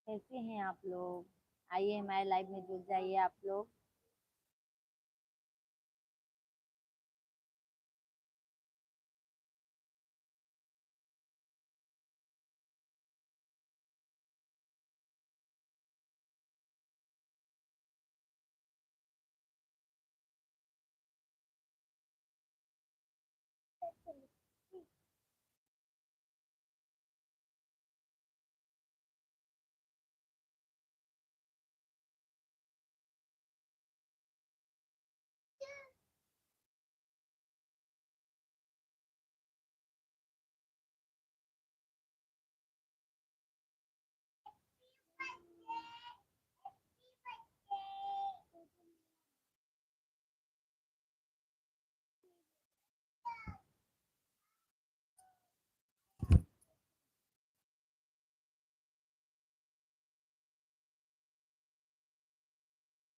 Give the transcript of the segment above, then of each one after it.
कैसे हैं आप लोग? आइए हमारे लाइव में जुड़ जाइए आप लोग।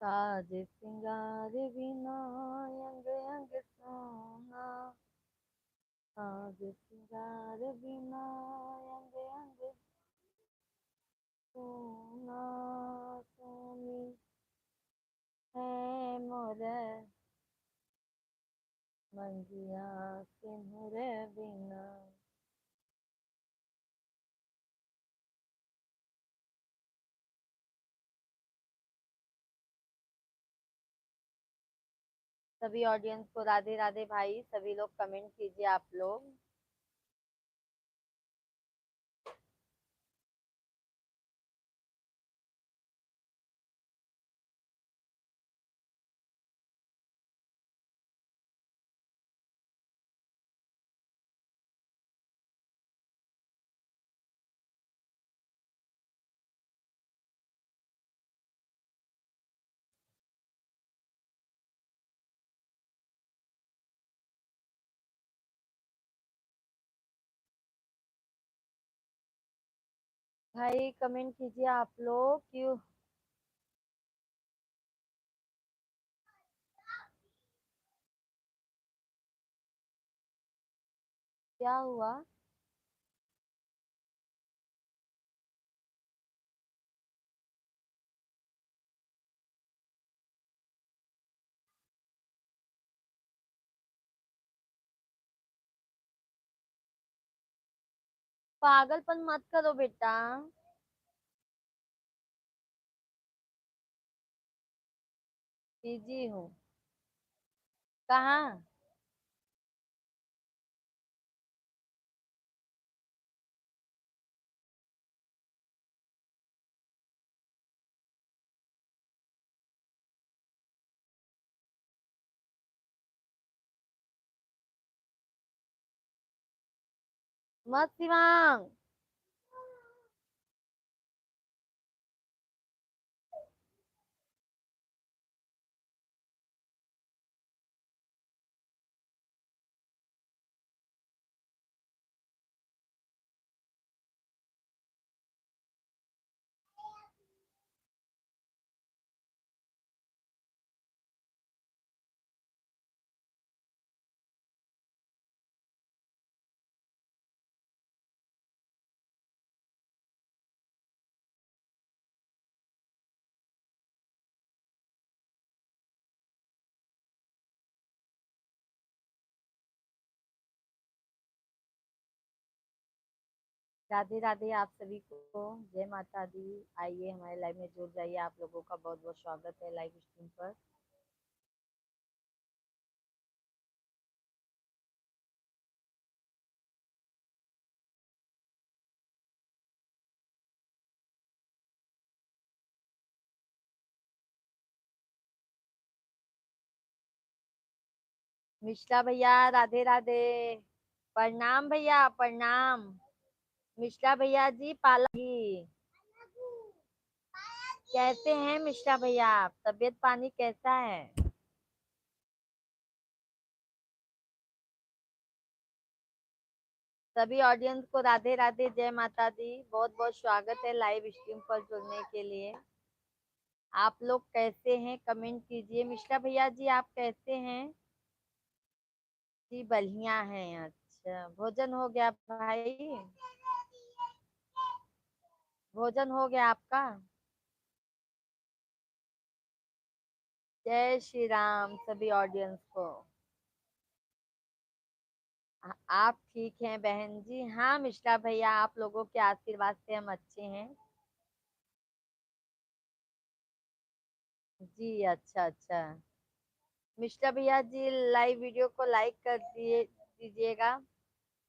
साज सिंगार बिना अंग अंग सोना। साज सिंगार बिना अंग अंग सोना। सोनी है मोर मंगिया सिंदूर बिना। सभी ऑडियंस को राधे राधे भाई। सभी लोग कमेंट कीजिए आप लोग। भाई कमेंट कीजिए आप लोग। क्यों? क्या हुआ? पागलपन मत करो बेटा। बिजी हूँ। कहाँ? मत शिवांग। राधे राधे आप सभी को। जय माता दी। आइए हमारे लाइव में जुड़ जाइए। आप लोगों का बहुत बहुत स्वागत है लाइव स्ट्रीम पर। मिश्रा भैया राधे राधे। प्रणाम भैया प्रणाम। मिश्रा भैया जी पाला जी। कैसे हैं मिश्रा भैया आप? तबीयत पानी कैसा है? सभी ऑडियंस को राधे राधे जय माता दी। बहुत बहुत स्वागत है लाइव स्ट्रीम पर जुड़ने के लिए। आप लोग कैसे हैं? कमेंट कीजिए। मिश्रा भैया जी आप कैसे हैं? जी बढ़िया है। अच्छा भोजन हो गया भाई? भोजन हो गया आपका? जय श्री राम सभी ऑडियंस को। आप ठीक हैं बहन जी? हाँ मिश्रा भैया, आप लोगों के आशीर्वाद से हम अच्छे हैं। जी अच्छा अच्छा। मिश्रा भैया जी लाइव वीडियो को लाइक कर दिए दीजिएगा।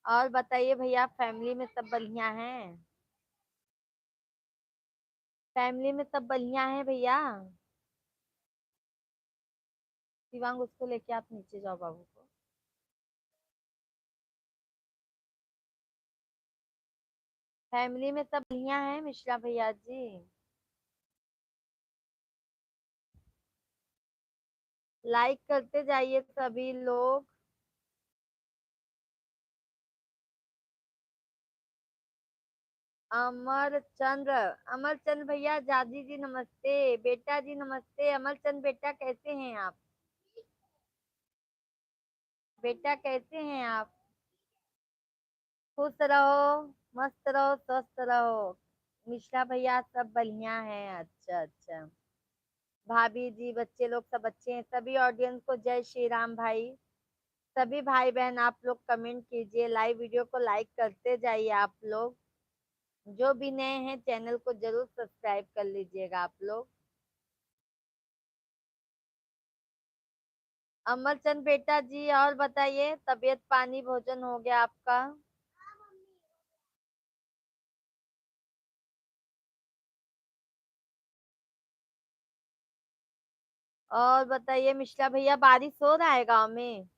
और बताइए भैया, फैमिली में सब बढ़िया हैं? फैमिली में सब बढ़िया है भैया? शिवांग, उसको लेके आप नीचे जाओ बाबू को। फैमिली में सब बढ़िया है मिश्रा भैया जी? लाइक करते जाइए सभी लोग। अमरचंद्र भैया, जाजी जी नमस्ते। बेटा जी नमस्ते। अमरचंद बेटा कैसे हैं आप? बेटा कैसे हैं आप? खुश रहो, मस्त रहो, स्वस्थ रहो। मिश्रा भैया सब बढ़िया है। अच्छा अच्छा। भाभी जी, बच्चे लोग सब अच्छे हैं? सभी ऑडियंस को जय श्री राम भाई। सभी भाई बहन आप लोग कमेंट कीजिए, लाइव वीडियो को लाइक करते जाइए आप लोग। जो भी नए हैं चैनल को जरूर सब्सक्राइब कर लीजिएगा आप लोग। अमरचंद बेटा जी, और बताइए, तबीयत पानी भोजन हो गया आपका? और बताइए मिश्रा भैया, बारिश हो रहा है गाँव में?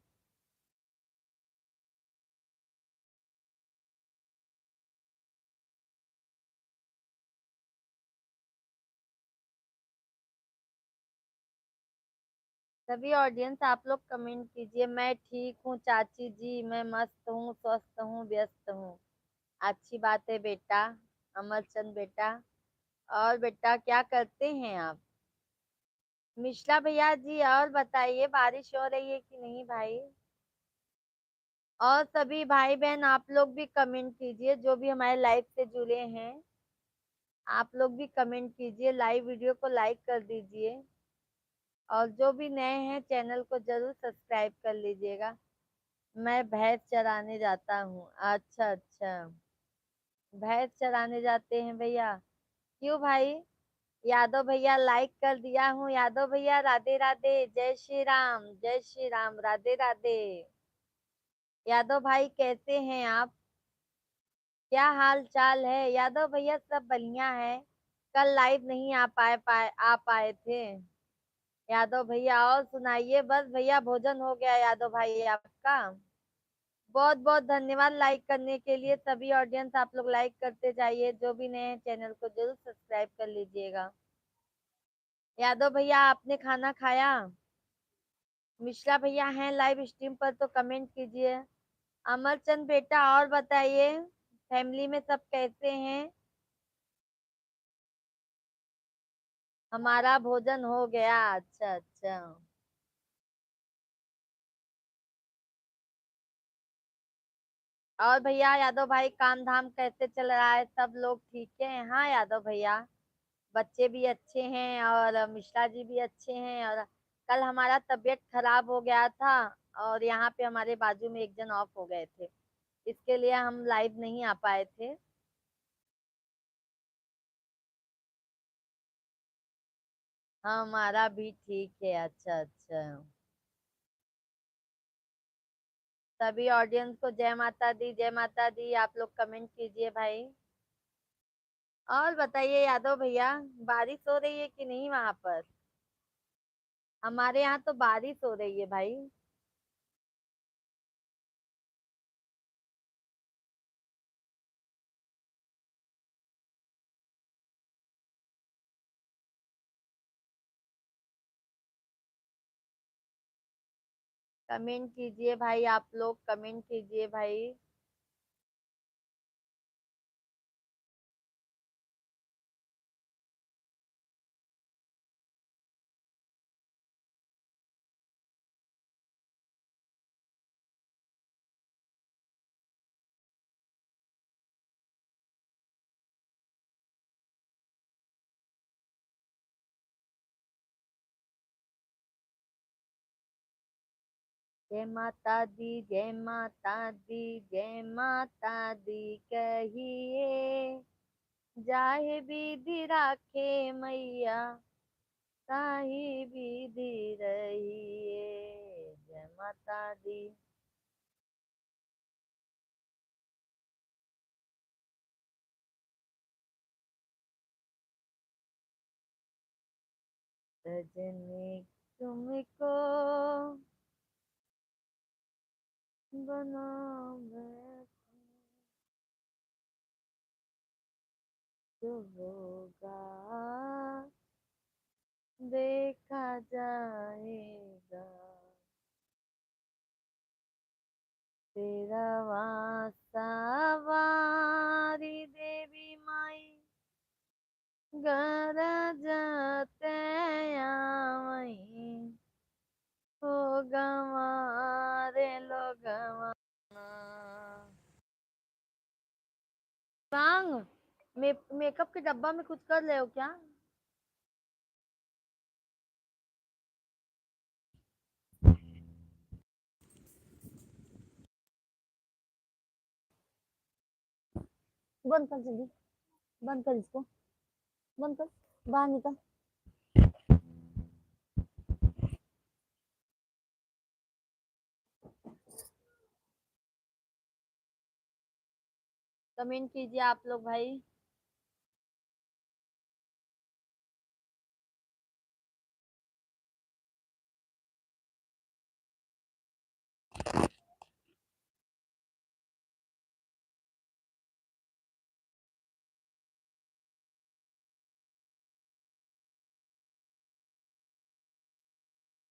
सभी ऑडियंस आप लोग कमेंट कीजिए। मैं ठीक हूँ चाची जी, मैं मस्त हूँ, स्वस्थ हूँ, व्यस्त हूँ। अच्छी बात है बेटा, अमरचंद बेटा। और बेटा क्या करते हैं आप? मिश्रा भैया जी और बताइए, बारिश हो रही है कि नहीं भाई? और सभी भाई बहन आप लोग भी कमेंट कीजिए, जो भी हमारे लाइव से जुड़े हैं। आप लोग भी कमेंट कीजिए, लाइव वीडियो को लाइक कर दीजिए। और जो भी नए हैं चैनल को जरूर सब्सक्राइब कर लीजिएगा। मैं भैंस चराने जाता हूँ। अच्छा अच्छा। भैंस चराने जाते हैं भैया? क्यों भाई? यादव भैया लाइक कर दिया हूँ। यादव भैया राधे राधे, जय श्री राम, जय श्री राम, राधे राधे। यादव भाई कैसे हैं आप? क्या हाल चाल है यादव भैया? सब बढ़िया है। कल लाइव नहीं आ पाए थे यादव भैया। और सुनाइए। बस भैया भोजन हो गया यादव भाई आपका? बहुत बहुत धन्यवाद लाइक करने के लिए। सभी ऑडियंस आप लोग लाइक करते जाइए। जो भी नए चैनल को जरूर सब्सक्राइब कर लीजिएगा। यादव भैया आपने खाना खाया? मिश्रा भैया हैं लाइव स्ट्रीम पर तो कमेंट कीजिए। अमरचंद बेटा और बताइए, फैमिली में सब कैसे हैं? हमारा भोजन हो गया। अच्छा अच्छा। और भैया यादव भाई, काम धाम कैसे चल रहा है? सब लोग ठीक है? हाँ यादव भैया, बच्चे भी अच्छे हैं और मिश्रा जी भी अच्छे हैं। और कल हमारा तबीयत खराब हो गया था, और यहाँ पे हमारे बाजू में एक जन ऑफ हो गए थे, इसके लिए हम लाइव नहीं आ पाए थे। हमारा भी ठीक है। अच्छा अच्छा। सभी ऑडियंस को जय माता दी, जय माता दी। आप लोग कमेंट कीजिए भाई। और बताइए यादव भैया, बारिश हो रही है कि नहीं वहां पर? हमारे यहाँ तो बारिश हो रही है भाई। कमेंट कीजिए भाई, आप लोग कमेंट कीजिए भाई। जय माता दी, जय माता दी, जय माता दी कहिए, जाहे विधि राखे मैया, ताही विधि रहिए। जय माता दी। सजनी तुमको बना मैं जो होगा देखा जाएगा, तेरा वास्ता वारी देवी माई, गरजते आवई, हो गंवारे लो गवाना। सांग मेकअप के डब्बा में कुछ कर रहे हो क्या? बंद कर जल्दी, बंद कर इसको, बंद कर, बाहर निकल। कमेंट कीजिए आप लोग भाई।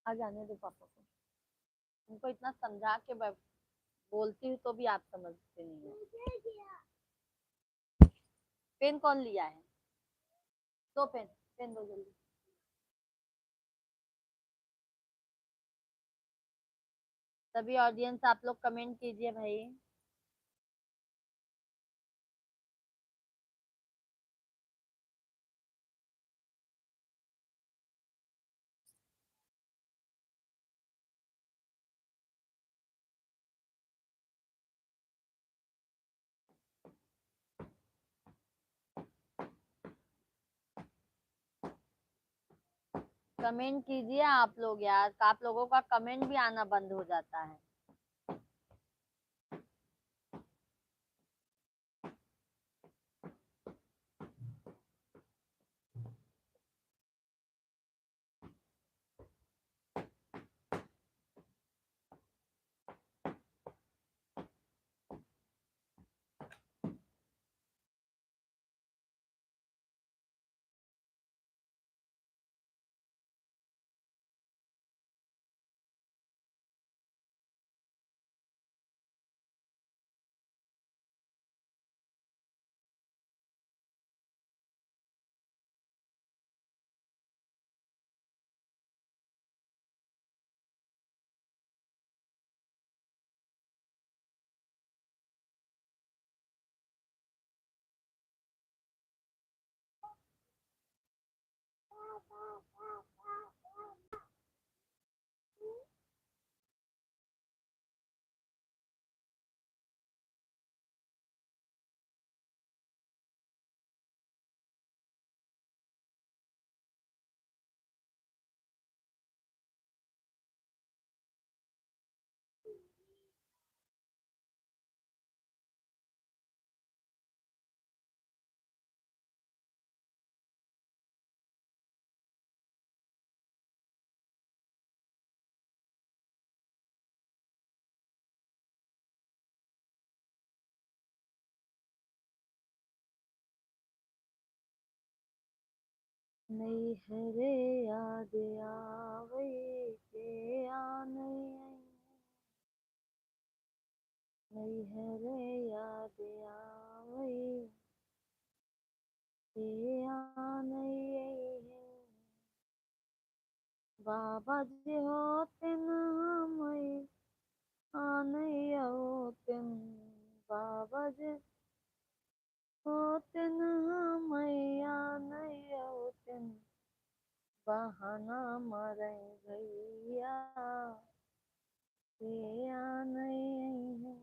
आ जाने दो पापा को, उनको इतना समझा के बोलती हूँ तो भी आप समझते नहीं हो। पेन कौन लिया है? दो पेन, पेन दो जल्दी। सभी ऑडियंस आप लोग कमेंट कीजिए भाई। कमेंट कीजिए आप लोग यार, आप लोगों का कमेंट भी आना बंद हो जाता है। नहीं है रे याद आवे के आ नहीं आई, नहीं है रे याद आवे के आ नहीं आई है। बाबा जी होते न हमें आ नहीं होते, बाबा जी होते न हमें आ नहीं होते, बहाना मारे भैया से आने हैं।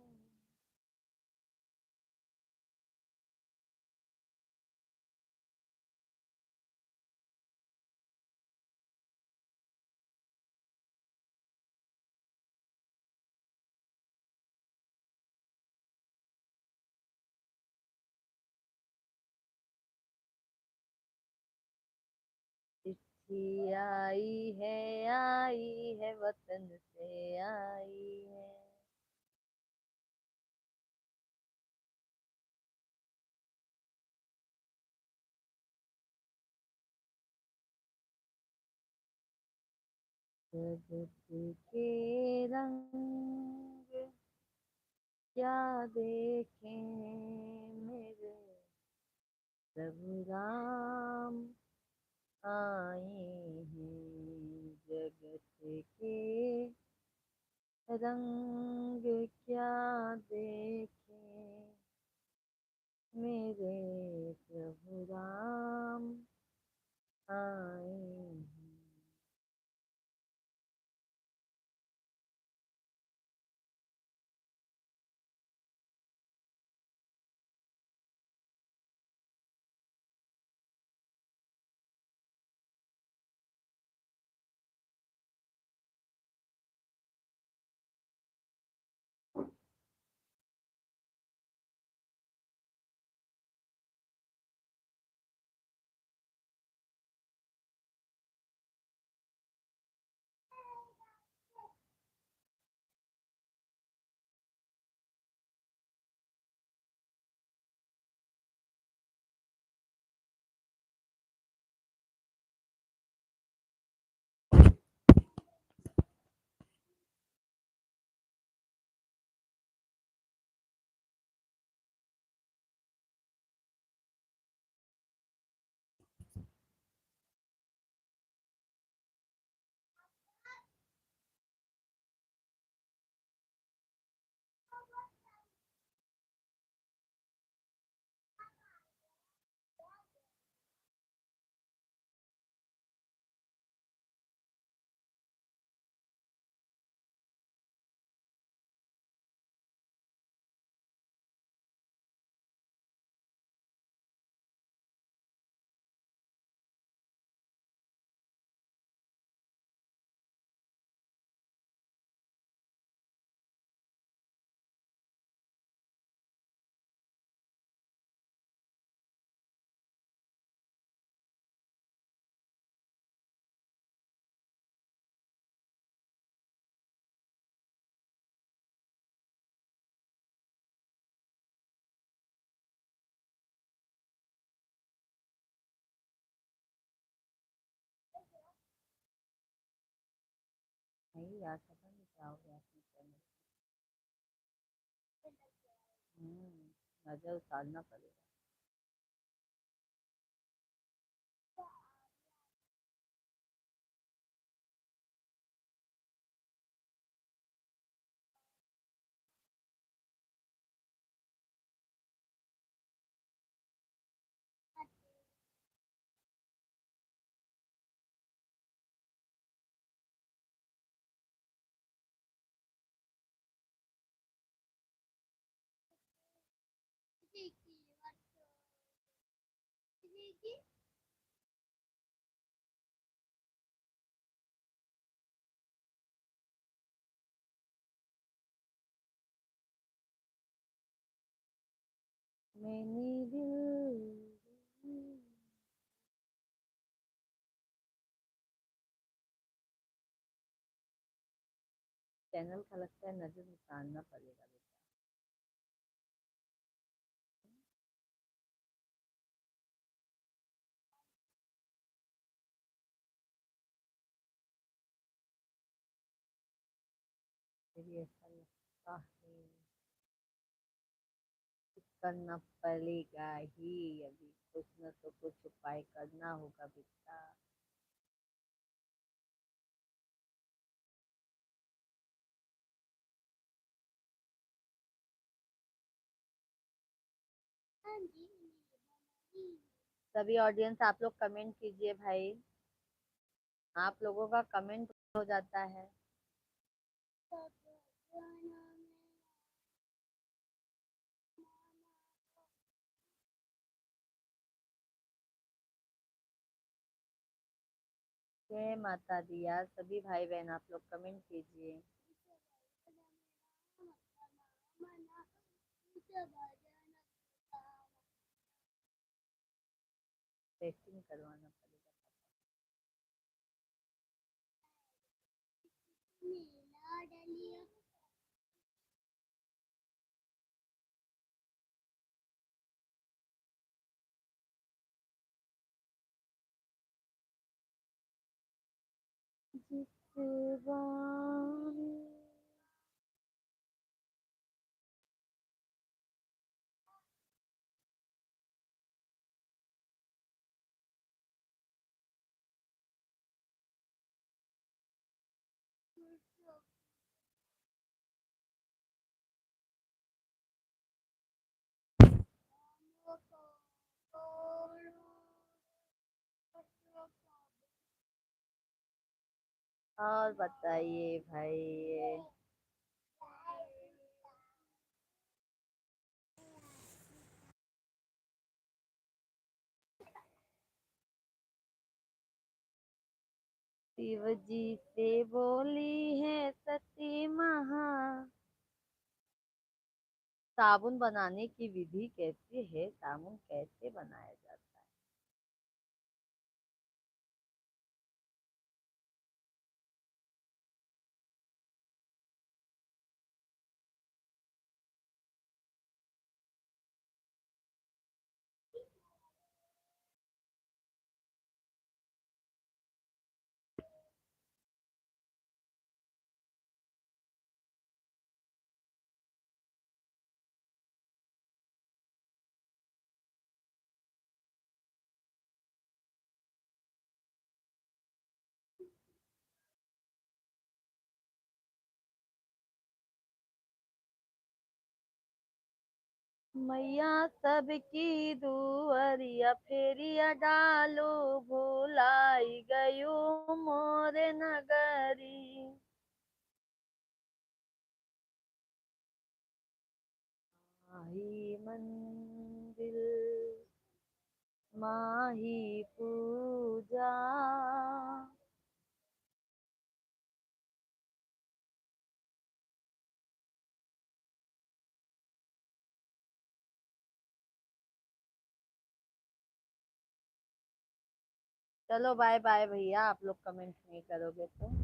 चिट्ठी आई है वतन से आई है। जगत के रंग क्या देखें मेरे प्रभु राम आए हैं। जगत के रंग क्या देखें मेरे प्रभु राम आए हैं। नहीं यार, पता नहीं क्या हो गया अपने चैनल। नजर उतारना पड़ेगा। मैंने दिल चैनल का लगता है नजर उतारना पड़ेगा बेटा। फिर ऐसा लगता है कुछ करना पड़ेगा ही। अभी कुछ न तो कुछ उपाय करना होगा बेटा। सभी ऑडियंस आप लोग कमेंट कीजिए भाई। आप लोगों का कमेंट हो जाता है। जय माता दी यार, सभी भाई बहन आप लोग कमेंट कीजिए। टेस्टिंग करवाना पड़ेगा। जिससे वाणी और बताइए भाई। शिव जी से बोली है सती महा, साबुन बनाने की विधि कैसी है, साबुन कैसे बनाया जाता है। मैया सबकी दुअरिया फेरिया डालो, भुलाई गयो मोरे नगरी। माही मंदिर माही पूजा, चलो बाय बाय भैया, आप लोग कमेंट नहीं करोगे तो।